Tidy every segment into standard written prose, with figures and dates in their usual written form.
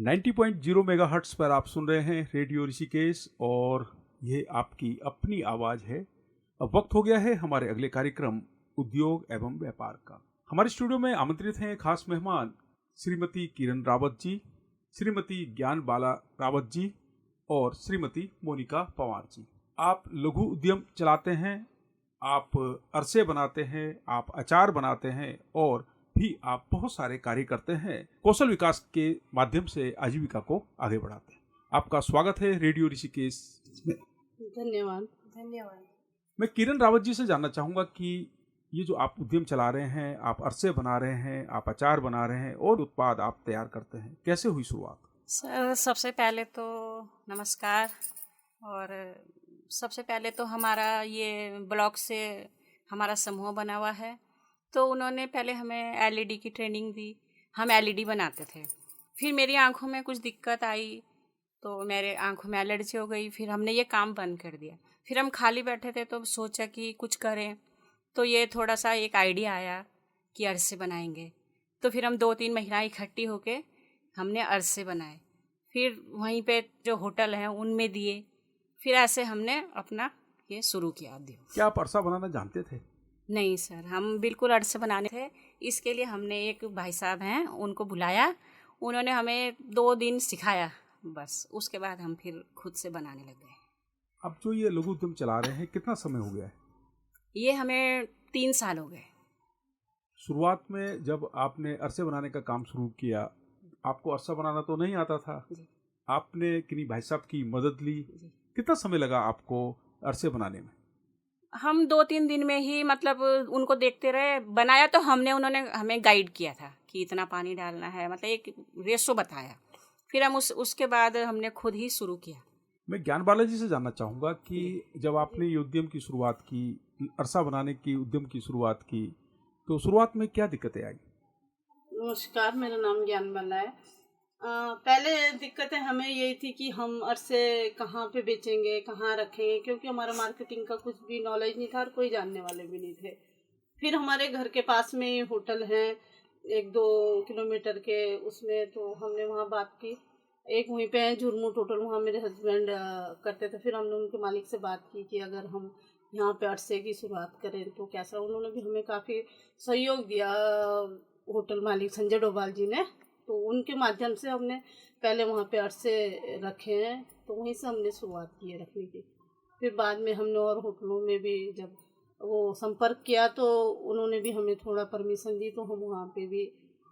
90.0 megahertz पर आप सुन रहे हैं रेडियो ऋषिकेश और ये आपकी अपनी आवाज़ है। अब वक्त हो गया है हमारे अगले कार्यक्रम उद्योग एवं व्यापार का। हमारे स्टूडियो में आमंत्रित हैं खास मेहमान श्रीमती किरण रावत जी, श्रीमती ज्ञान बाला रावत जी और श्रीमती मोनिका पवार जी। आप लघु उद्यम चलाते हैं, आप अरसे बनाते हैं, आप अचार बनाते हैं और भी आप बहुत सारे कार्य करते हैं। कौशल विकास के माध्यम से आजीविका को आगे बढ़ाते हैं। आपका स्वागत है रेडियो ऋषिकेश में। धन्यवाद। मैं किरण रावत जी से जानना चाहूँगा कि ये जो आप उद्यम चला रहे हैं, आप अरसे बना रहे हैं, आप अचार बना रहे हैं और उत्पाद आप तैयार करते हैं, कैसे हुई शुरुआत? सर, सबसे पहले तो नमस्कार। और सबसे पहले तो हमारा ये ब्लॉक से हमारा समूह बना हुआ है, तो उन्होंने पहले हमें एलईडी की ट्रेनिंग दी। हम एलईडी बनाते थे। फिर मेरी आंखों में कुछ दिक्कत आई तो मेरे आंखों में एलर्जी हो गई। फिर हमने ये काम बंद कर दिया। फिर हम खाली बैठे थे तो सोचा कि कुछ करें, तो ये थोड़ा सा एक आइडिया आया कि अरसे बनाएंगे। तो फिर हम 2-3 महिलाएं इकट्ठी होके हमने अरसे बनाए। फिर वहीं पे जो होटल हैं उनमें दिए। फिर ऐसे हमने अपना ये शुरू किया उद्योग। क्या आप अरसा बनाना जानते थे? नहीं सर, हम बिल्कुल अरसे बनाने थे। इसके लिए हमने एक भाई साहब हैं उनको बुलाया, उन्होंने हमें 2 दिन सिखाया, बस उसके बाद हम फिर खुद से बनाने लग गए। अब जो ये लघु उद्यम चला रहे हैं, कितना समय हो गया है? ये हमें 3 साल हो गए। शुरुआत में जब आपने अरसे बनाने का काम शुरू किया, आपको अरसा बनाना तो नहीं आता था जी। आपने किन्हीं भाई साहब की मदद ली। जी। कितना समय लगा आपको अरसे बनाने में? हम 2-3 दिन में ही मतलब उनको देखते रहे। बनाया तो हमने, उन्होंने हमें गाइड किया था कि इतना पानी डालना है, मतलब एक रेशो बताया। फिर हम उसके बाद हमने खुद ही शुरू किया। मैं ज्ञान बालाजी से जानना चाहूँगा कि जब आपने ये उद्यम की शुरुआत की, अरसा बनाने की उद्यम की शुरुआत की, तो शुरुआत में क्या दिक्कतें आई? नमस्कार, मेरा नाम ज्ञान बाला है। पहले दिक्कतें हमें यही थी कि हम अरसे कहाँ पे बेचेंगे, कहाँ रखेंगे, क्योंकि हमारा मार्केटिंग का कुछ भी नॉलेज नहीं था और कोई जानने वाले भी नहीं थे। फिर हमारे घर के पास में होटल हैं 1-2 किलोमीटर के, उसमें तो हमने वहाँ बात की। एक वहीं पे है झुरमुट होटल, वहाँ मेरे हस्बैंड करते थे। फिर हमने उनके मालिक से बात की कि अगर हम यहाँ पे अरसे की शुरुआत करें तो कैसा। उन्होंने भी हमें काफ़ी सहयोग दिया, होटल मालिक संजय डोभाल जी ने। तो उनके माध्यम से हमने पहले वहाँ पे अरसे रखे हैं, तो वहीं से हमने शुरुआत की है रखने की। फिर बाद में हमने और होटलों में भी जब वो संपर्क किया तो उन्होंने भी हमें थोड़ा परमिशन दी, तो हम वहाँ पे भी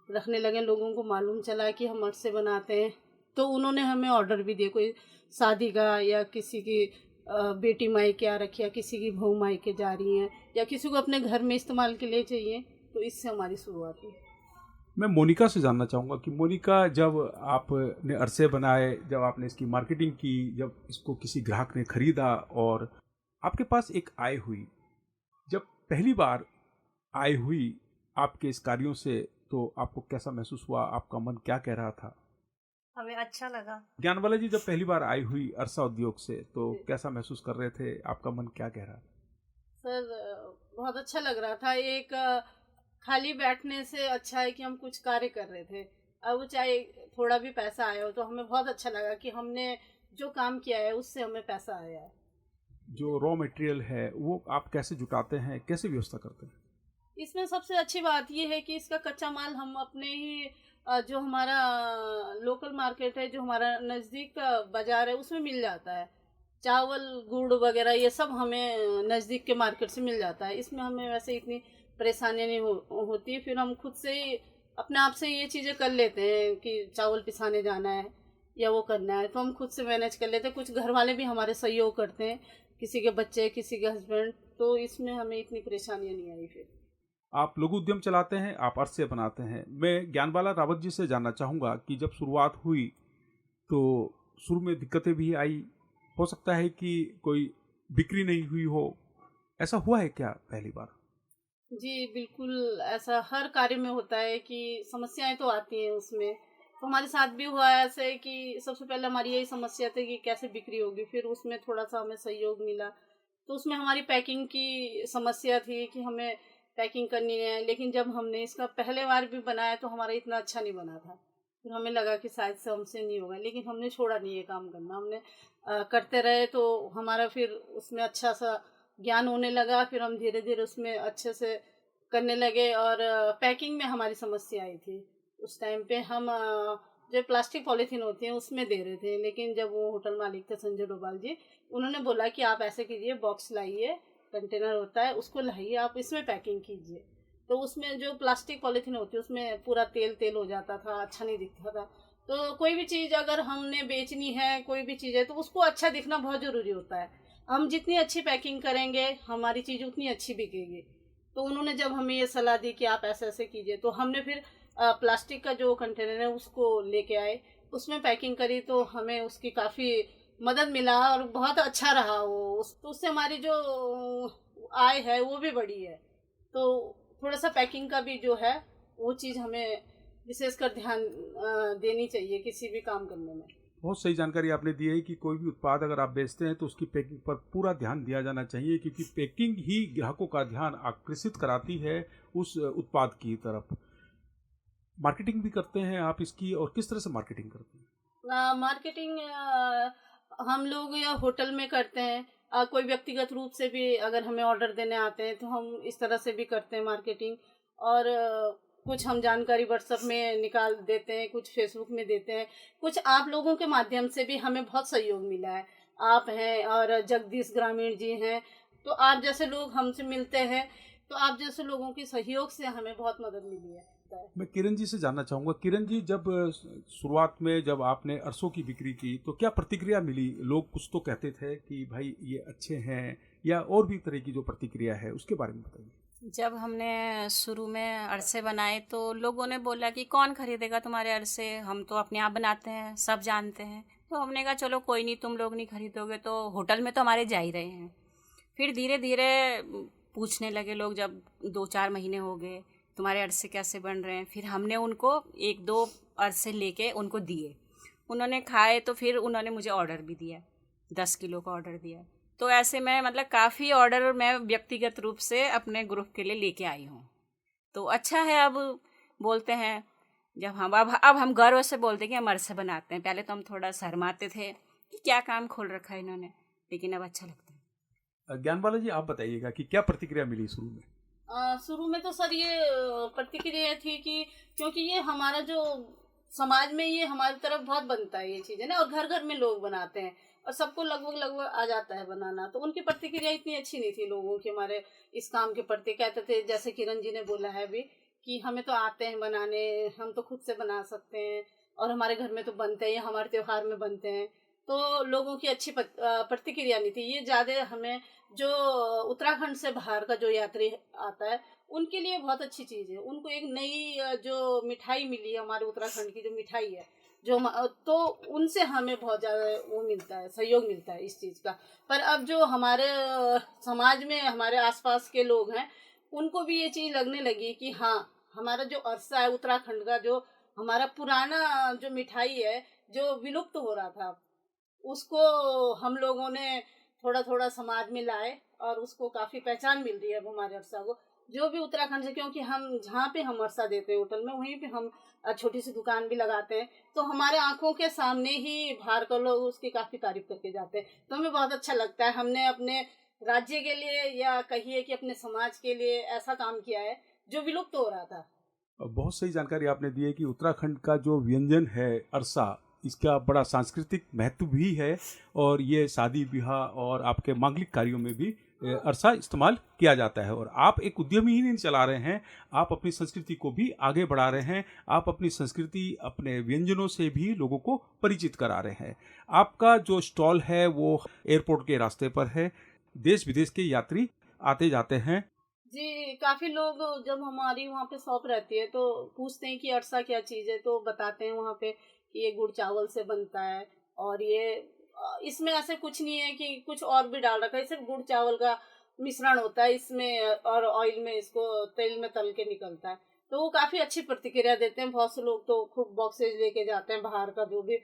रखने लगे। लोगों को मालूम चला कि हम अरसे बनाते हैं, तो उन्होंने हमें ऑर्डर भी दिए। कोई शादी का या किसी की बेटी मायके आ रखी, या किसी की बहू मायके जा रही हैं, या किसी को अपने घर में इस्तेमाल के लिए चाहिए, तो इससे हमारी शुरुआत हुई। मैं मोनिका से जानना चाहूँगा कि मोनिका, जब आपने अरसे बनाए, जब आपने इसकी मार्केटिंग की, जब इसको किसी ग्राहक ने खरीदा और आपके पास एक आय हुई, जब पहली बार आय हुई आपके इस कार्यों से, तो आपको कैसा महसूस हुआ? आपका मन क्या कह रहा था? हमें अच्छा लगा। ज्ञानवाला जी, जब पहली बार आई हुई अरसा उद्योग से, तो कैसा महसूस कर रहे थे? आपका मन क्या कह रहा था? सर, बहुत अच्छा लग रहा था। एक खाली बैठने से अच्छा है कि हम कुछ कार्य कर रहे थे। अब चाहे थोड़ा भी पैसा आया हो तो हमें बहुत अच्छा लगा कि हमने जो काम किया है उससे हमें पैसा आया है। जो रॉ मटेरियल है वो आप कैसे जुटाते हैं, कैसे व्यवस्था करते हैं? इसमें सबसे अच्छी बात ये है कि इसका कच्चा माल हम अपने ही जो हमारा लोकल मार्केट है, जो हमारा नज़दीक का बाज़ार है, उसमें मिल जाता है। चावल, गुड़ वगैरह ये सब हमें नज़दीक के मार्केट से मिल जाता है। इसमें हमें वैसे इतनी परेशानी नहीं होती। फिर हम खुद से ही अपने आप से ये चीज़ें कर लेते हैं कि चावल पिसाने जाना है या वो करना है, तो हम खुद से मैनेज कर लेते हैं। कुछ घर वाले भी हमारे सहयोग करते हैं, किसी के बच्चे, किसी के हस्बैंड, तो इसमें हमें इतनी परेशानियाँ नहीं आई। फिर आप लघु उद्यम चलाते हैं, आप अरसे बनाते हैं। मैं ज्ञानबाला रावत जी से जानना चाहूँगा कि जब शुरुआत हुई तो शुरू में दिक्कतें भी आई, हो सकता है कि कोई बिक्री नहीं हुई हो, ऐसा हुआ है क्या पहली बार? जी, बिल्कुल ऐसा हर कार्य में होता है कि समस्याएँ तो आती हैं उसमें। तो हमारे साथ भी हुआ है ऐसे कि सबसे पहले हमारी यही समस्या थी कि कैसे बिक्री होगी, फिर उसमें थोड़ा-सा हमें सहयोग मिला। तो उसमें हमारी पैकिंग की समस्या थी कि हमें पैकिंग करनी है, लेकिन जब हमने इसका पहले बार भी बनाया तो हमारा इतना अच्छा नहीं बना था। फिर हमें लगा कि शायद से हमसे नहीं होगा, लेकिन हमने छोड़ा नहीं ये काम करना। हमने करते रहे तो हमारा फिर उसमें अच्छा सा ज्ञान होने लगा। फिर हम धीरे धीरे उसमें अच्छे से करने लगे। और पैकिंग में हमारी समस्या आई थी उस टाइम पे। हम जो प्लास्टिक पॉलीथीन होती है उसमें दे रहे थे, लेकिन जब वो होटल मालिक थे संजय डोभाल जी, उन्होंने बोला कि आप ऐसे कीजिए, बॉक्स लाइए, कंटेनर होता है उसको लाइए, आप इसमें पैकिंग कीजिए। तो उसमें जो प्लास्टिक पॉलीथीन होती है उसमें पूरा तेल तेल हो जाता था, अच्छा नहीं दिखता था। तो कोई भी चीज़ अगर हमने बेचनी है, कोई भी चीज़ है, तो उसको अच्छा दिखना बहुत ज़रूरी होता है। हम जितनी अच्छी पैकिंग करेंगे हमारी चीज़ उतनी अच्छी बिकेगी। तो उन्होंने जब हमें ये सलाह दी कि आप ऐसे ऐसे कीजिए, तो हमने फिर प्लास्टिक का जो कंटेनर है उसको लेके आए, उसमें पैकिंग करी, तो हमें उसकी काफ़ी मदद मिला और बहुत अच्छा रहा वो। तो उससे हमारी जो आय है वो भी बढ़ी है। तो थोड़ा सा पैकिंग का भी जो है वो चीज़ हमें विशेषकर ध्यान देनी चाहिए किसी भी काम करने में। बहुत सही जानकारी आपने दी है कि कोई भी उत्पाद अगर आप बेचते हैं तो उसकी पैकिंग पर पूरा ध्यान दिया जाना चाहिए, क्योंकि पैकिंग ही ग्राहकों का ध्यान आकर्षित कराती है उस उत्पाद की तरफ। मार्केटिंग भी करते हैं आप इसकी, और किस तरह से मार्केटिंग करते हैं? मार्केटिंग हम लोग या होटल में करते हैं। कोई व्यक्तिगत रूप से भी अगर हमें ऑर्डर देने आते हैं तो हम इस तरह से भी करते हैं मार्केटिंग। और कुछ हम जानकारी व्हाट्सएप में निकाल देते हैं, कुछ फेसबुक में देते हैं, कुछ आप लोगों के माध्यम से भी हमें बहुत सहयोग मिला है। आप हैं और जगदीश ग्रामीण जी हैं, तो आप जैसे लोग हमसे मिलते हैं, तो आप जैसे लोगों के सहयोग से हमें बहुत मदद मिली है। मैं किरण जी से जानना चाहूँगा, किरण जी, जब शुरुआत में जब आपने अरसों की बिक्री की तो क्या प्रतिक्रिया मिली? लोग कुछ तो कहते थे कि भाई ये अच्छे हैं, या और भी तरह की जो प्रतिक्रिया है उसके बारे में बताइए। जब हमने शुरू में अरसे बनाए तो लोगों ने बोला कि कौन खरीदेगा तुम्हारे अरसे, हम तो अपने आप बनाते हैं, सब जानते हैं। तो हमने कहा चलो कोई नहीं, तुम लोग नहीं खरीदोगे तो होटल में तो हमारे जा ही रहे हैं। फिर धीरे धीरे पूछने लगे लोग, जब 2-4 महीने हो गए तुम्हारे अरसे कैसे बन रहे हैं। फिर हमने उनको 1-2 अरसे लेके उनको दिए, उन्होंने खाए, तो फिर उन्होंने मुझे ऑर्डर भी दिया, 10 किलो का ऑर्डर दिया। तो ऐसे मैं मतलब काफ़ी ऑर्डर मैं व्यक्तिगत रूप से अपने ग्रुप के लिए लेके आई हूँ। तो अच्छा है, अब बोलते हैं जब हम अब हम गर्व से बोलते हैं कि हम अरसे बनाते हैं। पहले तो हम थोड़ा शर्माते थे कि क्या काम खोल रखा है इन्होंने, लेकिन अब अच्छा लगता है। ज्ञानबाला जी, आप बताइएगा कि क्या प्रतिक्रिया मिली शुरू में? शुरू में तो सर ये प्रतिक्रिया थी कि क्योंकि ये हमारा जो समाज में ये हमारी तरफ बहुत बनता है ये चीज़ें ना, और घर घर में लोग बनाते हैं और सबको लगभग लगभग आ जाता है बनाना। तो उनकी प्रतिक्रिया इतनी अच्छी नहीं थी लोगों की हमारे इस काम के प्रति। कहते थे, जैसे किरण जी ने बोला है अभी, कि हमें तो आते हैं बनाने, हम तो खुद से बना सकते हैं और हमारे घर में तो बनते हैं, हमारे त्योहार में बनते हैं। तो लोगों की अच्छी प्रतिक्रिया नहीं थी। ये ज़्यादा हमें जो उत्तराखंड से बाहर का जो यात्री आता है उनके लिए बहुत अच्छी चीज़ है। उनको एक नई जो मिठाई मिली है, हमारे उत्तराखंड की जो मिठाई है, तो उनसे हमें बहुत ज़्यादा वो मिलता है, सहयोग मिलता है इस चीज़ का। पर अब जो हमारे समाज में हमारे आसपास के लोग हैं, उनको भी ये चीज़ लगने लगी कि हाँ, हमारा जो अरसा है उत्तराखंड का, जो हमारा पुराना जो मिठाई है जो विलुप्त हो रहा था, उसको हम लोगों ने थोड़ा थोड़ा समाज में लाए और उसको काफ़ी पहचान मिल रही है अब हमारे अरसा को। जो भी उत्तराखंड से, क्योंकि हम जहाँ पे हम अरसा देते हैं होटल में, वहीं पे हम छोटी सी दुकान भी लगाते हैं, तो हमारे आंखों के सामने ही बाहर के लोग उसकी काफ़ी तारीफ करके जाते हैं। तो हमें बहुत अच्छा लगता है, हमने अपने राज्य के लिए या कहिए कि अपने समाज के लिए ऐसा काम किया है जो विलुप्त हो रहा था। बहुत सही जानकारी आपने दी है कि उत्तराखंड का जो व्यंजन है अरसा, इसका बड़ा सांस्कृतिक महत्व भी है, और ये शादी ब्याह और आपके मांगलिक कार्यों में भी अरसा इस्तेमाल किया जाता है। और आप एक उद्यमी ही नहीं चला रहे हैं, आप अपनी संस्कृति को भी आगे बढ़ा रहे हैं, आप अपनी संस्कृति अपने व्यंजनों से भी लोगों को परिचित करा रहे हैं। आपका जो स्टॉल है वो एयरपोर्ट के रास्ते पर है, देश विदेश के यात्री आते जाते हैं। जी, काफ़ी लोग जब हमारी वहाँ पे शॉप रहती है तो पूछते हैं कि अरसा क्या चीज़ है, तो बताते हैं वहाँ पे कि ये गुड़ चावल से बनता है। और ये इसमें ऐसे कुछ नहीं है कि कुछ और भी डाल रखा है, सिर्फ गुड़ चावल का मिश्रण होता है इसमें, और ऑयल में इसको तेल में तल के निकलता है। तो वो काफ़ी अच्छी प्रतिक्रिया देते हैं। बहुत से लोग तो खूब बॉक्सेज लेके जाते हैं बाहर का, जो भी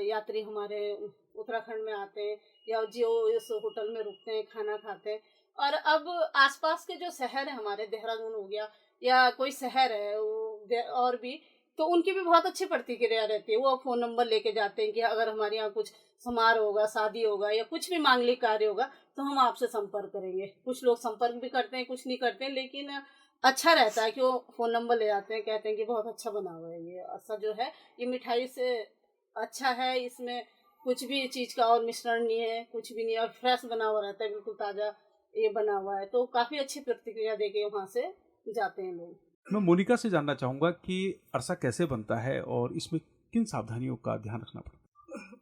यात्री हमारे उत्तराखंड में आते हैं या जो इस होटल में रुकते हैं, खाना खाते हैं। और अब आसपास के जो शहर है हमारे, देहरादून हो गया या कोई शहर है और भी, तो उनकी भी बहुत अच्छी प्रतिक्रिया रहती है। वो फ़ोन नंबर लेके जाते हैं कि अगर हमारे यहाँ कुछ समारोह होगा, शादी होगा या कुछ भी मांगलिक कार्य होगा तो हम आपसे संपर्क करेंगे। कुछ लोग संपर्क भी करते हैं, कुछ नहीं करते हैं, लेकिन अच्छा रहता है कि वो फ़ोन नंबर ले जाते हैं, कहते हैं कि बहुत अच्छा बना हुआ है ये। ऐसा जो है ये मिठाई से अच्छा है, इसमें कुछ भी चीज़ का और मिश्रण नहीं है, कुछ भी नहीं है, और फ्रेश बना हुआ रहता है, बिल्कुल ताज़ा ये बना हुआ है। तो काफ़ी अच्छी प्रतिक्रिया देके वहाँ से जाते हैं लोग। मैं मोनिका से जानना चाहूँगा कि अरसा कैसे बनता है और इसमें किन सावधानियों का ध्यान रखना पड़ता है?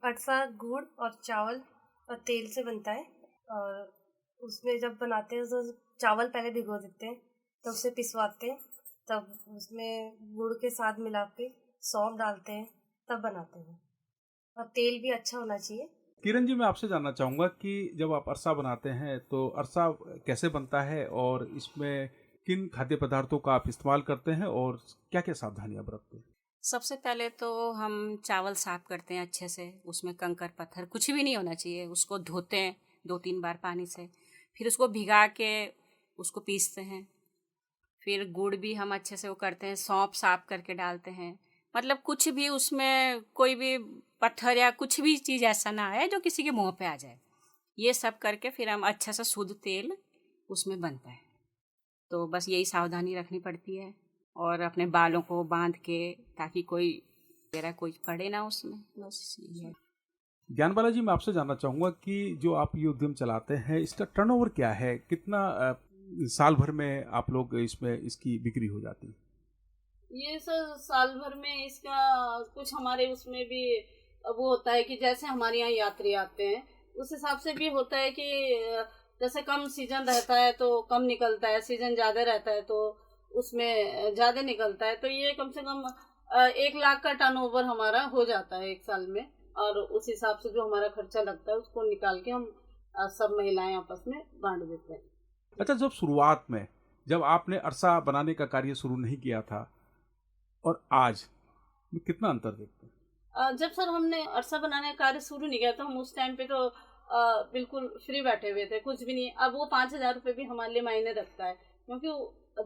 अरसा गुड़ और चावल और तेल से बनता है। और उसमें जब बनाते हैं तो चावल पहले भिगो देते हैं, तब उसे पिसवाते हैं, तब उसमें गुड़ के साथ मिला के सौंफ डालते हैं, तब बनाते हैं। और तेल भी अच्छा होना चाहिए। किरण जी, मैं आपसे जानना चाहूँगा कि जब आप अरसा बनाते हैं तो अरसा कैसे बनता है और इसमें किन खाद्य पदार्थों का आप इस्तेमाल करते हैं और क्या क्या सावधानियां बरतते हैं? सबसे पहले तो हम चावल साफ करते हैं अच्छे से, उसमें कंकर पत्थर कुछ भी नहीं होना चाहिए। उसको धोते हैं 2-3 बार पानी से, फिर उसको भिगा के उसको पीसते हैं। फिर गुड़ भी हम अच्छे से वो करते हैं, सौंफ साफ करके डालते हैं। मतलब कुछ भी उसमें कोई भी पत्थर या कुछ भी चीज़ ऐसा ना आए जो किसी के मुंह पे आ जाए। ये सब करके फिर हम अच्छा सा शुद्ध तेल उसमें बनता है। तो बस यही सावधानी रखनी पड़ती है, और अपने बालों को बांध के, ताकि कोई मेरा कोई पड़े ना उसमें, बस यही है। ज्ञान बाला जी, मैं आपसे जानना चाहूँगा कि जो आप ये उद्यम चलाते हैं इसका टर्नओवर क्या है? कितना साल भर में आप लोग इसमें इसकी बिक्री हो जाती है? ये सर साल भर में इसका कुछ हमारे उसमें भी वो होता है कि जैसे हमारे यहाँ यात्री आते हैं उस हिसाब से भी होता है कि जैसे कम सीजन रहता है तो कम निकलता है, सीजन ज़्यादा रहता है तो उसमें ज़्यादा निकलता है। तो ये कम से कम 1 लाख का टर्नओवर हमारा हो जाता है एक साल में, और उस हिसाब से जो हमारा खर्चा लगता है उसको निकाल के हम सब महिलाएं आपस में बांट देते हैं। अच्छा, जब शुरुआत में जब आपने अरसा बनाने का कार्य शुरू नहीं किया था और आज में कितना अंतर देखते हैं? जब सर हमने अरसा बनाने का कार्य शुरू नहीं किया तो हम उस टाइम पे तो बिल्कुल फ्री बैठे हुए थे, कुछ भी नहीं। अब वो 5,000 रुपये भी हमारे लिए मायने रखता है, क्योंकि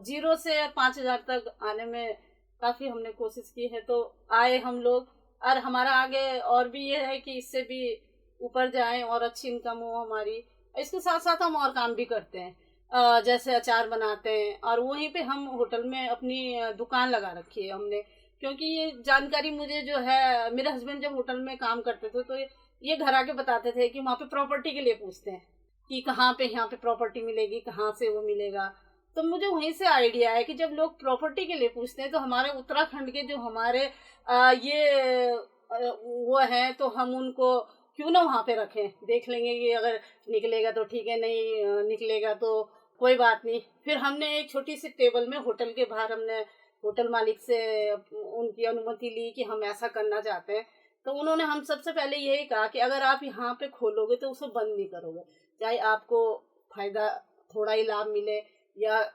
0 से 5,000 तक आने में काफ़ी हमने कोशिश की है, तो आए हम लोग। और हमारा आगे और भी ये है कि इससे भी ऊपर जाएं और अच्छी इनकम हो हमारी। इसके साथ साथ हम और काम भी करते हैं, जैसे अचार बनाते हैं, और वहीं पे हम होटल में अपनी दुकान लगा रखी है हमने। क्योंकि ये जानकारी मुझे जो है, मेरे हस्बैंड जब होटल में काम करते थे तो ये घर आके बताते थे कि वहाँ पे प्रॉपर्टी के लिए पूछते हैं कि कहाँ पे यहाँ पे प्रॉपर्टी मिलेगी, कहाँ से वो मिलेगा। तो मुझे वहीं से आइडिया है कि जब लोग प्रॉपर्टी के लिए पूछते हैं तो हमारे उत्तराखंड के जो हमारे वो हैं, तो हम उनको क्यों ना वहाँ पे रखें। देख लेंगे कि अगर निकलेगा तो ठीक है, नहीं निकलेगा तो कोई बात नहीं। फिर हमने एक छोटी सी टेबल में होटल के बाहर हमने होटल मालिक से उनकी अनुमति ली कि हम ऐसा करना चाहते हैं। तो उन्होंने हम सबसे पहले यही कहा कि अगर आप यहाँ पे खोलोगे तो उसे बंद नहीं करोगे, चाहे आपको फ़ायदा थोड़ा ही लाभ मिले या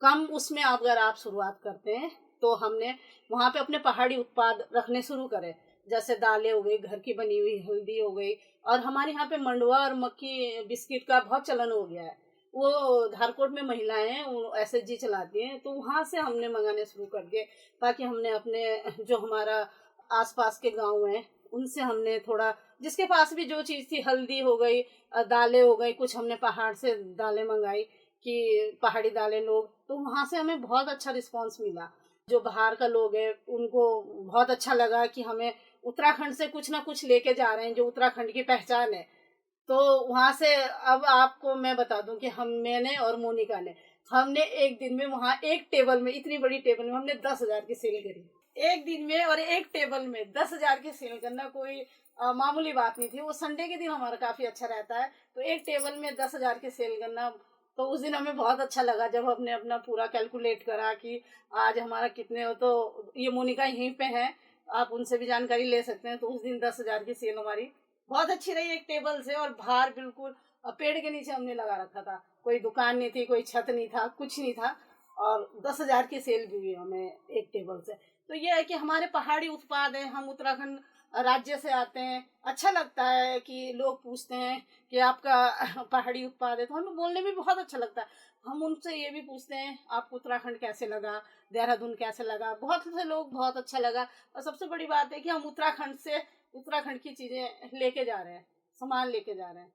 कम, उसमें अगर आप शुरुआत करते हैं। तो हमने वहाँ पे अपने पहाड़ी उत्पाद रखने शुरू करे, जैसे दालें हो गई, घर की बनी हुई हल्दी हो गई, और हमारे यहाँ पे मंडुआ और मक्की बिस्किट का बहुत चलन हो गया है। वो धारकोट में महिलाएं हैं, वो SHG चलाती हैं, तो वहाँ से हमने मंगाने शुरू कर दिए, ताकि हमने अपने जो हमारा आसपास के गांव हैं उनसे हमने थोड़ा, जिसके पास भी जो चीज़ थी, हल्दी हो गई, दालें हो गई, कुछ हमने पहाड़ से दालें मंगाई कि पहाड़ी दालें लोग, तो वहाँ से हमें बहुत अच्छा रिस्पांस मिला। जो बाहर का लोग है उनको बहुत अच्छा लगा कि हमें उत्तराखंड से कुछ ना कुछ लेके जा रहे हैं, जो उत्तराखंड की पहचान है। तो वहाँ से अब आपको मैं बता दूं कि मैंने और मोनिका ने, हमने एक दिन में वहाँ एक टेबल में, इतनी बड़ी टेबल में हमने 10,000 की सेल करी एक दिन में। और एक टेबल में 10,000 की सेल करना कोई मामूली बात नहीं थी। वो संडे के दिन हमारा काफ़ी अच्छा रहता है, तो एक टेबल में 10,000 की सेल करना, तो उस दिन हमें बहुत अच्छा लगा जब हमने अपना पूरा कैलकुलेट करा कि आज हमारा कितने हो। तो ये मोनिका यहीं पे है, आप उनसे भी जानकारी ले सकते हैं। तो उस दिन 10,000 की सेल हमारी बहुत अच्छी रही एक टेबल से, और बाहर बिल्कुल पेड़ के नीचे हमने लगा रखा था, कोई दुकान नहीं थी, कोई छत नहीं था, कुछ नहीं था, और 10,000 की सेल भी हुई हमें एक टेबल से। तो ये है कि हमारे पहाड़ी उत्पाद हैं, हम उत्तराखंड राज्य से आते हैं। अच्छा लगता है कि लोग पूछते हैं कि आपका पहाड़ी उत्पाद है, तो हमें बोलने में बहुत अच्छा लगता है। हम उनसे ये भी पूछते हैं आपको उत्तराखंड कैसे लगा, देहरादून कैसे लगा। बहुत से लोग बहुत अच्छा लगा। और सबसे बड़ी बात है कि हम उत्तराखंड से उत्तराखंड की चीज़ें लेके जा रहे हैं, सामान लेके जा रहे हैं।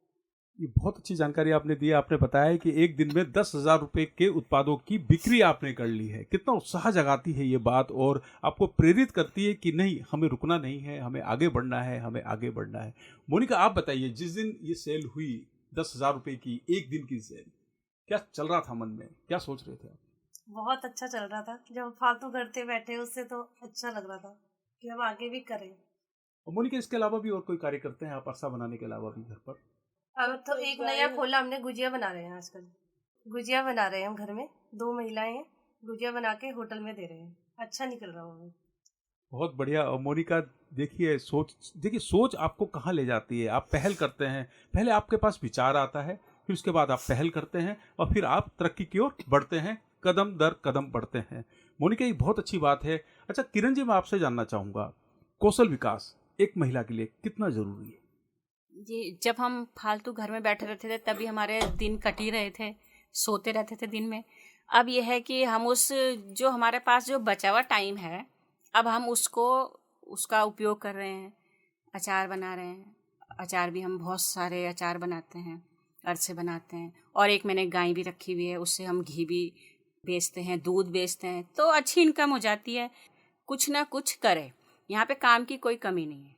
ये बहुत अच्छी जानकारी आपने दी। आपने बताया कि एक दिन में 10,000 रुपए के उत्पादों की बिक्री आपने कर ली है। कितना उत्साह जगाती है ये बात, और आपको प्रेरित करती है कि नहीं, हमें रुकना नहीं है, हमें आगे बढ़ना है, हमें आगे बढ़ना है। मोनिका, आप बताइए, जिस दिन ये सेल हुई 10,000 रुपए की एक दिन की सेल, क्या चल रहा था मन में, क्या सोच रहे थे आप? बहुत अच्छा चल रहा था। जब हम फालतू करते बैठे उससे तो अच्छा लग रहा था कि हम आगे भी करें। और मोनिका, इसके अलावा भी और कोई कार्य करते हैं आप, अरसा बनाने के अलावा भी घर पर? अब तो एक नया खोला हमने, गुजिया बना रहे हैं आजकल। गुजिया बना रहे हैं हम घर में, 2 महिलाएं हैं, गुजिया बना के होटल में दे रहे हैं। अच्छा निकल रहा हूँ। बहुत बढ़िया। और मोनिका, देखिए सोच आपको कहाँ ले जाती है। आप पहल करते हैं, पहले आपके पास विचार आता है, फिर उसके बाद आप पहल करते हैं, और फिर आप तरक्की की ओर बढ़ते हैं, कदम दर कदम बढ़ते हैं। मोनिका, ये बहुत अच्छी बात है। अच्छा किरण जी, मैं आपसे जानना चाहूँगा, कौशल विकास एक महिला के लिए कितना ज़रूरी है? जी, जब हम फालतू घर में बैठे रहते थे तभी हमारे दिन कट ही रहे थे, सोते रहते थे दिन में। अब यह है कि हम जो हमारे पास जो बचा हुआ टाइम है, अब हम उसका उपयोग कर रहे हैं। अचार बना रहे हैं। अचार भी हम बहुत सारे अचार बनाते हैं, अरसे बनाते हैं। और एक मैंने गाय भी रखी हुई है, उससे हम घी भी बेचते हैं, दूध बेचते हैं, तो अच्छी इनकम हो जाती है। कुछ ना कुछ करें, यहाँ पे काम की कोई कमी नहीं है।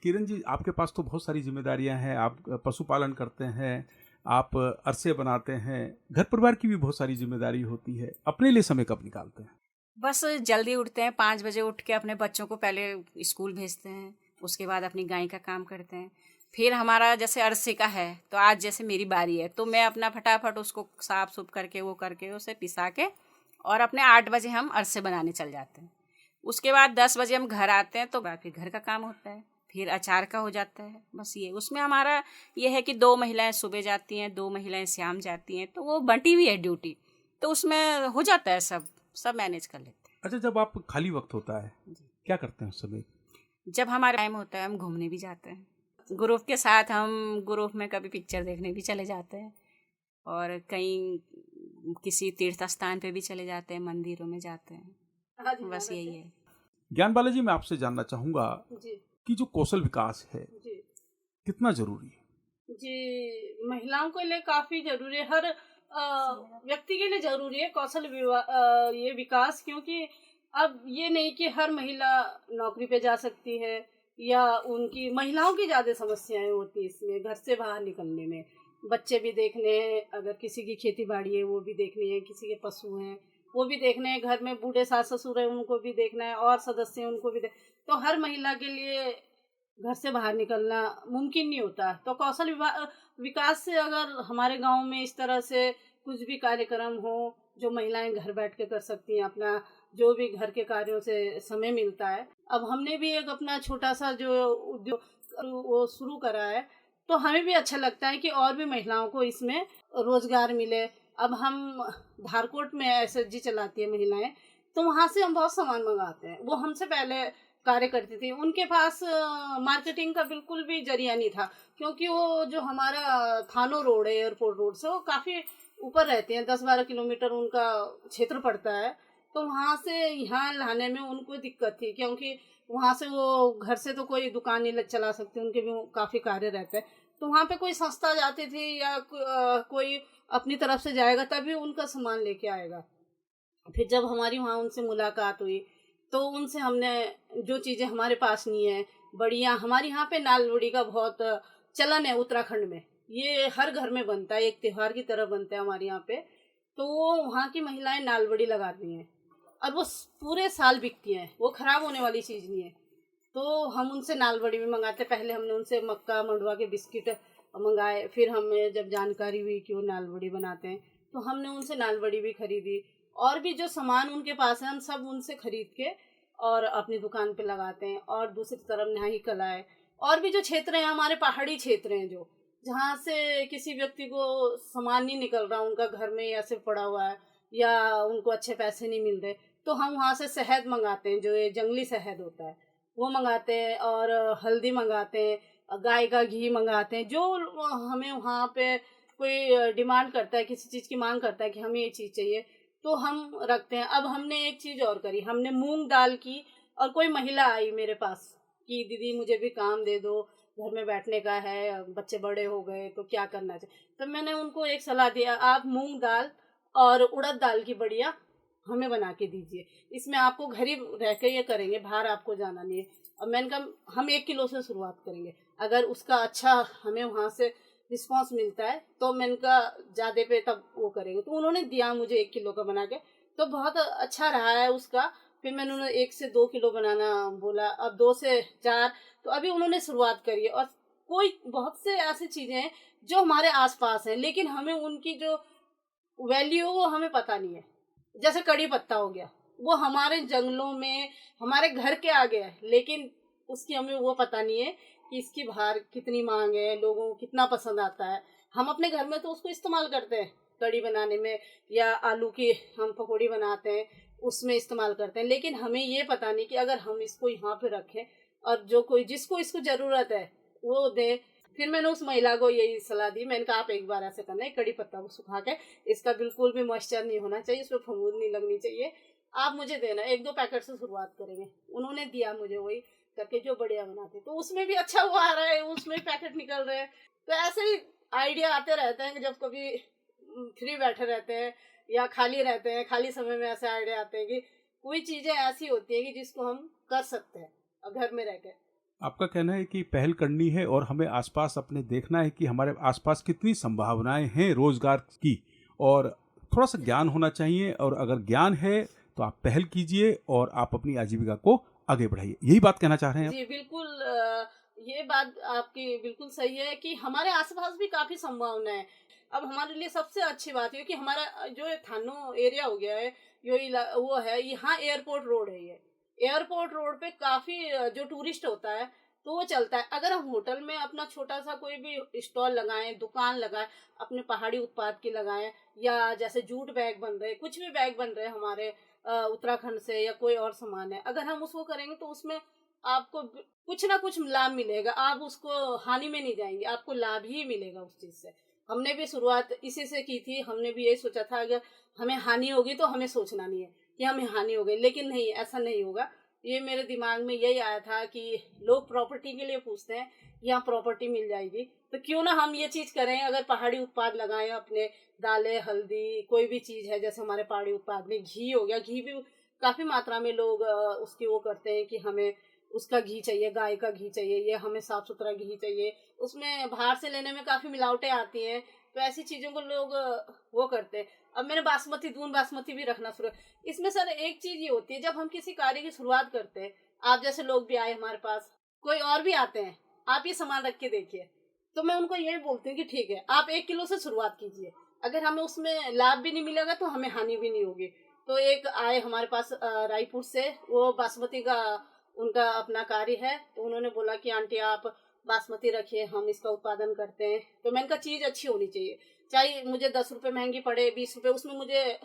किरण जी, आपके पास तो बहुत सारी जिम्मेदारियां हैं। आप पशुपालन करते हैं, आप अरसे बनाते हैं, घर परिवार की भी बहुत सारी जिम्मेदारी होती है। अपने लिए समय कब निकालते हैं? बस जल्दी उठते हैं, 5 बजे उठ के अपने बच्चों को पहले स्कूल भेजते हैं, उसके बाद अपनी गाय का काम करते हैं। फिर हमारा जैसे अरसे का है, तो आज जैसे मेरी बारी है, तो मैं अपना फटाफट उसको साफ सुफ करके वो करके उसे पिसा के, और अपने 8 बजे हम अरसे बनाने चल जाते हैं। उसके बाद 10 बजे हम घर आते हैं, तो फिर घर का काम होता है, फिर अचार का हो जाता है। बस ये उसमें हमारा ये है कि 2 महिलाएं सुबह जाती हैं, 2 महिलाएं शाम जाती हैं, तो वो बंटी हुई है ड्यूटी, तो उसमें हो जाता है, सब मैनेज कर लेते हैं। अच्छा, जब आप खाली वक्त होता है क्या करते हैं उस समय? जब हमारा टाइम होता है हम घूमने भी जाते हैं ग्रुप के साथ। हम ग्रुप में कभी पिक्चर देखने भी चले जाते हैं, और कहीं किसी तीर्थ स्थान पे भी चले जाते हैं, मंदिरों में जाते हैं। बस यही है। ज्ञान बालाजी, मैं आपसे जानना चाहूँगा कि जो कौशल विकास है कितना जरूरी है? जी, महिलाओं के लिए काफी जरूरी है, हर व्यक्ति के लिए जरूरी है कौशल ये विकास। क्योंकि अब ये नहीं कि हर महिला नौकरी पे जा सकती है, या उनकी महिलाओं की ज्यादा समस्याएं होती है इसमें, घर से बाहर निकलने में। बच्चे भी देखने हैं, अगर किसी की खेती बाड़ी है वो भी देखनी है, किसी के पशु हैं वो भी देखने हैं, घर में बूढ़े सास ससुर है उनको भी देखना है, और सदस्य हैं उनको भी तो हर महिला के लिए घर से बाहर निकलना मुमकिन नहीं होता। तो कौशल विकास से अगर हमारे गांव में इस तरह से कुछ भी कार्यक्रम हो जो महिलाएं घर बैठ के कर सकती हैं, अपना जो भी घर के कार्यों से समय मिलता है। अब हमने भी एक अपना छोटा सा जो उद्योग वो शुरू करा है, तो हमें भी अच्छा लगता है कि और भी महिलाओं को इसमें रोजगार मिले। अब हम धारकोट में एसएचजी चलाती है महिलाएं, तो वहाँ से हम बहुत सामान मंगाते हैं। वो हमसे पहले कार्य करती थी, उनके पास मार्केटिंग का बिल्कुल भी जरिया नहीं था, क्योंकि वो जो हमारा थानो रोड है एयरपोर्ट रोड से वो काफ़ी ऊपर रहते हैं, 10-12 किलोमीटर उनका क्षेत्र पड़ता है। तो वहाँ से यहाँ लाने में उनको दिक्कत थी, क्योंकि वहाँ से वो घर से तो कोई दुकान नहीं चला सकते, उनके भी काफ़ी कार्य रहते हैं। तो वहाँ पे कोई संस्था जाती थी या कोई अपनी तरफ से जाएगा तभी उनका सामान लेके आएगा। फिर जब हमारी वहाँ उनसे मुलाकात हुई तो उनसे हमने जो चीज़ें हमारे पास नहीं है, बढ़िया, हमारे यहाँ पे नाल बड़ी का बहुत चलन है उत्तराखंड में, ये हर घर में बनता है, एक त्यौहार की तरह बनता है हमारे यहाँ पे। तो वो वहाँ की महिलाएं नाल बड़ी लगाती हैं और वो पूरे साल बिकती हैं, वो ख़राब होने वाली चीज़ नहीं है। तो हम उनसे नाल बड़ी भी मंगाते। पहले हमने उनसे मक्का मंडवा के बिस्किट मंगाए, फिर हमें जब जानकारी हुई कि वो नाल बड़ी बनाते हैं तो हमने उनसे नाल बड़ी भी खरीदी, और भी जो सामान उनके पास है हम सब उनसे खरीद के और अपनी दुकान पे लगाते हैं। और दूसरी तरफ न्याही कला है, और भी जो क्षेत्र हैं हमारे पहाड़ी क्षेत्र हैं जो जहाँ से किसी व्यक्ति को सामान नहीं निकल रहा, उनका घर में या सिर्फ पड़ा हुआ है या उनको अच्छे पैसे नहीं मिल रहे, तो हम वहाँ से शहद मंगाते हैं, जो ये जंगली शहद होता है, वो मंगाते हैं, और हल्दी मंगाते हैं, गाय का घी मंगाते हैं। जो हमें वहाँ पे कोई डिमांड करता है, किसी चीज़ की मांग करता है कि हमें ये चीज़ चाहिए, तो हम रखते हैं। अब हमने एक चीज़ और करी, हमने मूंग दाल की, और कोई महिला आई मेरे पास कि दीदी मुझे भी काम दे दो, घर में बैठने का है, बच्चे बड़े हो गए तो क्या करना चाहिए। तो मैंने उनको एक सलाह दिया, आप मूंग दाल और उड़द दाल की बढ़िया हमें बना के दीजिए, इसमें आपको घर ही रह के ये करेंगे, बाहर आपको जाना नहीं है। अब मैंने कहा हम 1 किलो से शुरुआत करेंगे, अगर उसका अच्छा हमें वहाँ से रिस्पांस मिलता है तो मैंने कहा ज़्यादा पे तब वो करेंगे। तो उन्होंने दिया मुझे 1 किलो का बना के, तो बहुत अच्छा रहा है उसका। फिर मैंने उन्हें 1 से 2 किलो बनाना बोला, अब 2 से 4, तो अभी उन्होंने शुरुआत करी है। और कोई बहुत से ऐसी चीज़ें हैं जो हमारे आसपास हैं, लेकिन हमें उनकी जो वैल्यू वो हमें पता नहीं है। जैसे कड़ी पत्ता हो गया, वो हमारे जंगलों में हमारे घर के आगे है, लेकिन उसकी हमें वो पता नहीं है कि इसकी बाहर कितनी मांग है, लोगों को कितना पसंद आता है। हम अपने घर में तो उसको इस्तेमाल करते हैं कड़ी बनाने में, या आलू की हम पकौड़ी बनाते हैं उसमें इस्तेमाल करते हैं, लेकिन हमें ये पता नहीं कि अगर हम इसको यहाँ पे रखें और जो कोई जिसको इसको ज़रूरत है वो दे। फिर मैंने उस महिला को यही सलाह दी, मैंने कहा आप एक बार ऐसे करना है, कड़ी पत्ता को सुखा के, इसका बिल्कुल भी मॉइस्चर नहीं होना चाहिए, इसमें फफूंद नहीं लगनी चाहिए, आप मुझे देना, 1-2 पैकेट से शुरुआत करेंगे। उन्होंने दिया मुझे वही करके जो बढ़िया बनाते, तो उसमें भी अच्छा हुआ आ रहा है, उसमें भी पैकेट निकल रहे हैं। तो ऐसे ही आइडिया आते रहते हैं कि जब कभी फ्री बैठे रहते हैं या खाली रहते हैं, खाली समय में ऐसे आइडिया आते हैं कि कोई चीज़ें ऐसी होती है कि जिसको हम कर सकते हैं और घर में रह के। आपका कहना है कि पहल करनी है और हमें आसपास अपने देखना है कि हमारे आसपास कितनी संभावनाएं हैं रोजगार की, और थोड़ा सा ज्ञान होना चाहिए, और अगर ज्ञान है तो आप पहल कीजिए और आप अपनी आजीविका को आगे बढ़ाइए। यही बात कहना चाह रहे हैं आप? जी बिल्कुल, ये बात आपकी बिल्कुल सही है कि हमारे आसपास भी काफ़ी संभावना है। अब हमारे लिए सबसे अच्छी बात है कि हमारा जो ये थानो एरिया हो गया है, वो है, यहाँ एयरपोर्ट रोड है। ये एयरपोर्ट रोड पे काफ़ी जो टूरिस्ट होता है तो वो चलता है। अगर हम होटल में अपना छोटा सा कोई भी स्टॉल लगाएं, दुकान लगाएं, अपने पहाड़ी उत्पाद की लगाएं, या जैसे जूट बैग बन रहे, कुछ भी बैग बन रहे हमारे उत्तराखंड से, या कोई और सामान है, अगर हम उसको करेंगे तो उसमें आपको कुछ ना कुछ लाभ मिलेगा, आप उसको हानि में नहीं जाएंगे, आपको लाभ ही मिलेगा उस चीज़ से। हमने भी शुरुआत इसी से की थी, हमने भी यही सोचा था अगर हमें हानि होगी तो हमें सोचना नहीं है कि हमें हानि हो गई, लेकिन नहीं, ऐसा नहीं होगा। ये मेरे दिमाग में यही आया था कि लोग प्रॉपर्टी के लिए पूछते हैं, यहाँ प्रॉपर्टी मिल जाएगी तो क्यों ना हम ये चीज़ करें, अगर पहाड़ी उत्पाद लगाएं अपने, दालें, हल्दी, कोई भी चीज़ है, जैसे हमारे पहाड़ी उत्पाद में घी हो गया, घी भी काफ़ी मात्रा में लोग उसकी वो करते हैं कि हमें उसका घी चाहिए, गाय का घी चाहिए, ये हमें साफ़ सुथरा घी चाहिए, उसमें बाहर से लेने में काफ़ी मिलावटें आती हैं, तो ऐसी चीज़ों को लोग वो करते हैं। अब मैंने बासमती, दून बासमती भी रखना शुरू। इसमें सर एक चीज़ ये होती है, जब हम किसी कार्य की शुरुआत करते हैं, आप जैसे लोग भी आए हमारे पास, कोई और भी आते हैं, आप ये सामान रख के देखिए, तो मैं उनको यही बोलती हूँ कि ठीक है, आप 1 किलो से शुरुआत कीजिए, अगर हमें उसमें लाभ भी नहीं मिलेगा तो हमें हानि भी नहीं होगी। तो एक आए हमारे पास रायपुर से, वो बासमती का उनका अपना कार्य है, तो उन्होंने बोला कि आंटी आप बासमती रखिए, हम इसका उत्पादन करते हैं। तो मैंने कहा चीज़ अच्छी होनी चाहिए, चाहे मुझे 10 रुपये महंगी पड़े, 20 रुपये, उसमें मुझे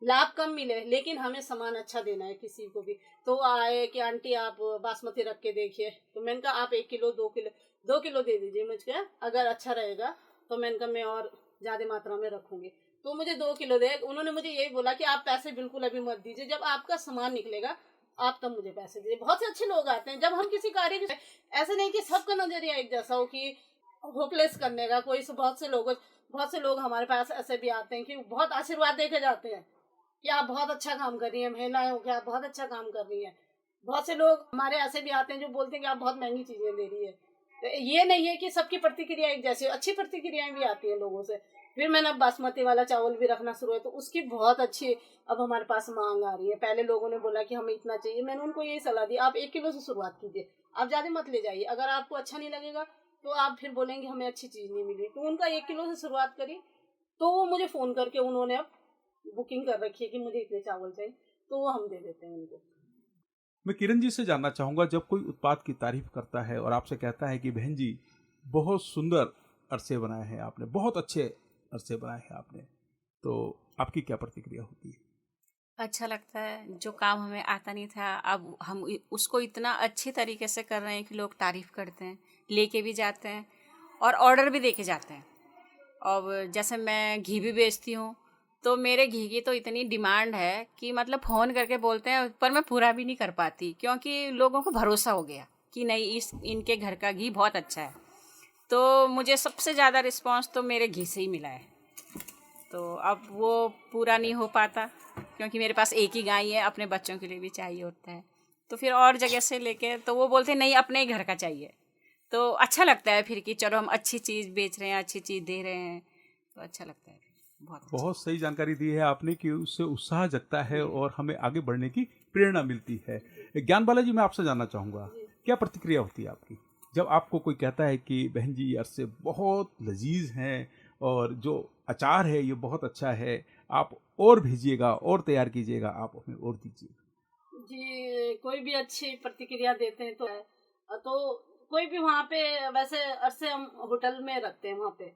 लाभ कम मिले, लेकिन हमें सामान अच्छा देना है किसी को भी। तो वो आए कि आंटी आप बासमती रख के देखिए, तो मैंने कहा आप 1 किलो, 2 किलो, 2 किलो दे दीजिए मुझे, अगर अच्छा रहेगा तो मैंने कहा मैं और ज़्यादा मात्रा में रखूँगी। तो मुझे 2 किलो दे, उन्होंने मुझे यही बोला कि आप पैसे बिल्कुल अभी मत दीजिए, जब आपका सामान निकलेगा आप तब मुझे पैसे दीजिए। बहुत से अच्छे लोग आते हैं जब हम किसी कार्य की, ऐसे नहीं कि सबका नजरिया एक जैसा हो कि होपलेस करने का, बहुत से लोग हमारे पास ऐसे भी आते हैं कि बहुत आशीर्वाद देके जाते हैं कि आप बहुत अच्छा काम कर रही हैं, महिलाएं हो क्या, आप बहुत अच्छा काम कर रही हैं। बहुत से लोग हमारे ऐसे भी आते हैं जो बोलते हैं कि आप बहुत महंगी चीज़ें दे रही है। तो ये नहीं है कि सबकी प्रतिक्रिया एक जैसी, अच्छी प्रतिक्रियाएं भी आती हैं लोगों से। फिर मैंने अब बासमती वाला चावल भी रखना शुरू है, तो उसकी बहुत अच्छी अब हमारे पास मांग आ रही है। पहले लोगों ने बोला कि हमें इतना चाहिए, मैंने उनको यही सलाह दी, आप 1 किलो से शुरुआत कीजिए, आप ज़्यादा मत ले जाइए, अगर आपको अच्छा नहीं लगेगा तो आप फिर बोलेंगे हमें अच्छी चीज़ नहीं मिली। तो उनका 1 किलो से शुरुआत करी, तो वो मुझे फ़ोन करके उन्होंने अब बुकिंग कर रखी है कि मुझे इतने चावल चाहिए, तो वो हम दे देते हैं उनको। मैं किरण जी से जानना चाहूँगा, जब कोई उत्पाद की तारीफ करता है और आपसे कहता है कि बहन जी बहुत सुंदर अरसे बनाए हैं आपने, बहुत अच्छे अरसे बनाए हैं आपने, तो आपकी क्या प्रतिक्रिया होती है? अच्छा लगता है। जो काम हमें आता नहीं था, अब हम उसको इतना अच्छी तरीके से कर रहे हैं कि लोग तारीफ़ करते हैं, लेके भी जाते हैं और ऑर्डर भी देके जाते हैं। अब जैसे मैं घी भी बेचती हूँ, तो मेरे घी की तो इतनी डिमांड है कि मतलब फ़ोन करके बोलते हैं, पर मैं पूरा भी नहीं कर पाती, क्योंकि लोगों को भरोसा हो गया कि नहीं, इनके घर का घी बहुत अच्छा है। तो मुझे सबसे ज़्यादा रिस्पांस तो मेरे घी से ही मिला है। तो अब वो पूरा नहीं हो पाता, क्योंकि मेरे पास एक ही गाय है, अपने बच्चों के लिए भी चाहिए होता है। तो फिर और जगह से लेके, तो वो बोलते हैं नहीं, अपने ही घर का चाहिए। तो अच्छा लगता है फिर कि चलो हम अच्छी चीज़ बेच रहे हैं, अच्छी चीज़ दे रहे हैं, तो अच्छा लगता है। बहुत अच्छा। बहुत सही जानकारी दी है आपने कि उससे उत्साह जगता है और हमें आगे बढ़ने की प्रेरणा मिलती है। ज्ञान बालाजी, मैं आपसे जानना चाहूँगा, क्या प्रतिक्रिया होती है आपकी जब आपको कोई कहता है कि बहन जी अरसे बहुत लजीज हैं और जो अचार है ये बहुत अच्छा है, आप और भेजिएगा और तैयार कीजिएगा, आप हमें और दीजिए। जी, कोई भी अच्छी प्रतिक्रिया देते हैं तो कोई भी वहाँ पे, वैसे अरसे हम होटल में रखते हैं वहाँ पे,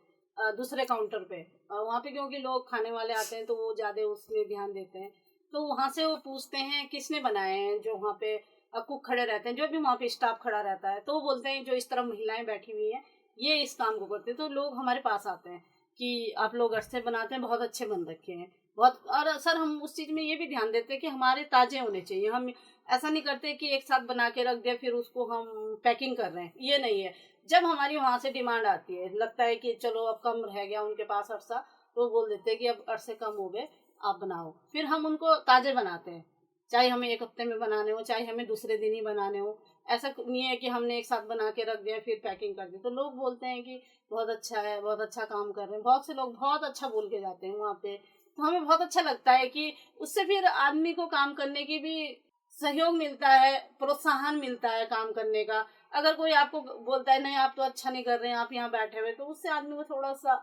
दूसरे काउंटर पे, वहाँ पे क्योंकि लोग खाने वाले आते हैं तो वो ज़्यादा उसमें ध्यान देते हैं। तो वहाँ से वो पूछते हैं किसने बनाए हैं, जो वहाँ पे कुक खड़े रहते हैं, जो भी वहाँ पे स्टाफ खड़ा रहता है, तो वो बोलते हैं जो इस तरफ महिलाएं बैठी हुई हैं ये इस काम को करते हैं। तो लोग हमारे पास आते हैं कि आप लोग अरसे बनाते हैं, बहुत अच्छे बन रखे हैं, बहुत। और सर हम उस चीज़ में ये भी ध्यान देते हैं कि हमारे ताज़े होने चाहिए। हम ऐसा नहीं करते कि एक साथ बना के रख दिया फिर उसको हम पैकिंग कर रहे हैं, ये नहीं है। जब हमारी वहाँ से डिमांड आती है, लगता है कि चलो अब कम रह गया उनके पास अरसा, तो वो बोल देते हैं कि अब अरसे कम हो गए, आप बनाओ, फिर हम उनको ताज़े बनाते हैं। चाहे हमें एक हफ्ते में बनाने हो, चाहे हमें दूसरे दिन ही बनाने हो। ऐसा नहीं है कि हमने एक साथ बना के रख दिया फिर पैकिंग कर दी। तो लोग बोलते हैं कि बहुत अच्छा है, बहुत अच्छा काम कर रहे हैं, बहुत से लोग बहुत अच्छा बोल के जाते हैं वहाँ पे। तो हमें बहुत अच्छा लगता है कि उससे फिर आदमी को काम करने की भी सहयोग मिलता है, प्रोत्साहन मिलता है काम करने का। अगर कोई आपको बोलता है नहीं आप तो अच्छा नहीं कर रहे हैं, आप यहाँ बैठे हुए, तो उससे आदमी को थोड़ा सा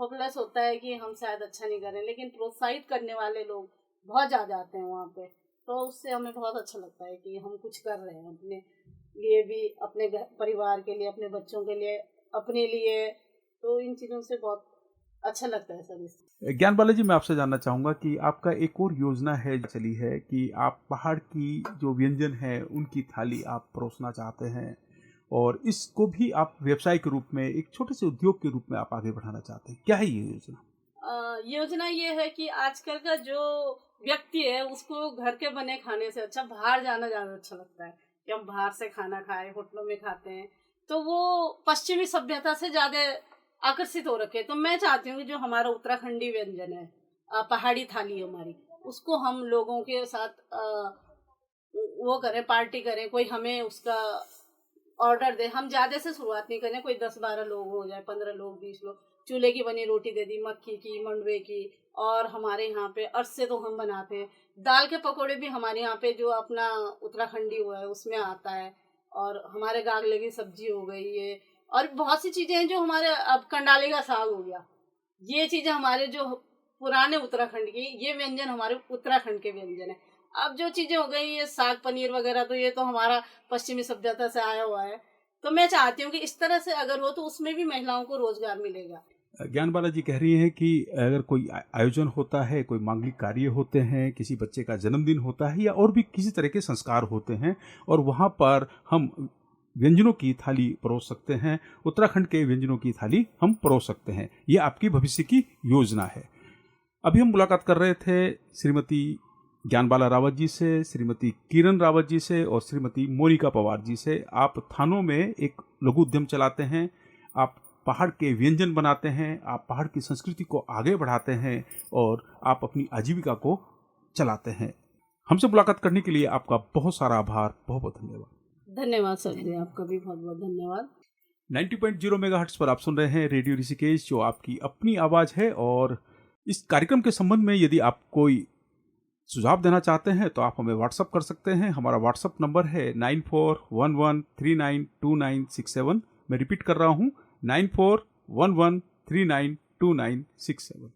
होपलेस होता है कि हम शायद अच्छा नहीं कर रहे हैं। लेकिन प्रोत्साहित करने वाले लोग बहुत ज़्यादा आते हैं वहाँ पे, तो उससे हमें बहुत अच्छा लगता है कि हम कुछ कर रहे हैं अपने लिए भी, अपने परिवार के लिए, अपने बच्चों के लिए, अपने लिए। तो इन चीज़ों से बहुत अच्छा लगता है सर। इससे ज्ञान बालाजी, मैं आपसे जानना चाहूँगा कि आपका एक और योजना है चली है कि आप पहाड़ की जो व्यंजन है उनकी थाली आप परोसना चाहते हैं और इसको भी आप व्यवसाय के रूप में, एक छोटे से उद्योग के रूप में आप आगे बढ़ाना चाहते हैं। क्या है ये योजना? योजना ये है कि आजकल का जो व्यक्ति है उसको घर के बने खाने से अच्छा बाहर जाना ज़्यादा अच्छा लगता है, कि हम बाहर से खाना खाएं, होटलों में खाते हैं, तो वो पश्चिमी सभ्यता से ज़्यादा आकर्षित हो रखे। तो मैं चाहती हूँ कि जो हमारा उत्तराखंडी व्यंजन है, पहाड़ी थाली हमारी, उसको हम लोगों के साथ वो करें, पार्टी करें, कोई हमें उसका ऑर्डर दे। हम ज़्यादा से शुरुआत नहीं करें, कोई 10-12 लोग हो जाए, 15 लोग, 20 लोग। चूल्हे की बनी रोटी दे दी, मक्की की, मंडवे की। और हमारे यहाँ पे अरसे तो हम बनाते हैं। दाल के पकौड़े भी हमारे यहाँ पे जो अपना उत्तराखंडी हुआ है उसमें आता है। और हमारे गागले की सब्जी हो गई ये, और बहुत सी चीज़ें हैं जो हमारे, अब कंडाले का साग हो गया, ये चीज़ें हमारे जो पुराने उत्तराखंड की, ये व्यंजन हमारे उत्तराखंड के व्यंजन है। अब जो चीज़ें हो गई ये साग पनीर वगैरह, तो ये तो हमारा पश्चिमी सभ्यता से आया हुआ है। तो मैं चाहती हूँ कि इस तरह से अगर हो तो उसमें भी महिलाओं को रोजगार मिलेगा। ज्ञान बालाजी कह रही हैं कि अगर कोई आयोजन होता है, कोई मांगलिक कार्य होते हैं, किसी बच्चे का जन्मदिन होता है या और भी किसी तरह के संस्कार होते हैं और वहाँ पर हम व्यंजनों की थाली परोस सकते हैं, उत्तराखंड के व्यंजनों की थाली हम परोस सकते हैं। ये आपकी भविष्य की योजना है। अभी हम मुलाकात कर रहे थे श्रीमती ज्ञानबाला रावत जी से, श्रीमती किरण रावत जी से और श्रीमती मोनिका पवार जी से। आप थानों में एक लघु उद्यम चलाते हैं, आप पहाड़ के व्यंजन बनाते हैं, आप पहाड़ की संस्कृति को आगे बढ़ाते हैं और आप अपनी आजीविका को चलाते हैं। हमसे मुलाकात करने के लिए आपका बहुत सारा आभार, बहुत बहुत धन्यवाद। धन्यवाद सर जी, आपका भी बहुत बहुत धन्यवाद। 90.0 मेगाहर्ट्ज पर आप सुन रहे हैं रेडियो ऋषिकेश, जो आपकी अपनी आवाज़ है। और इस कार्यक्रम के संबंध में यदि आप कोई सुझाव देना चाहते हैं तो आप हमें व्हाट्सअप कर सकते हैं। हमारा व्हाट्सअप नंबर है 9411392967। मैं रिपीट कर रहा हूँ, 9411392967।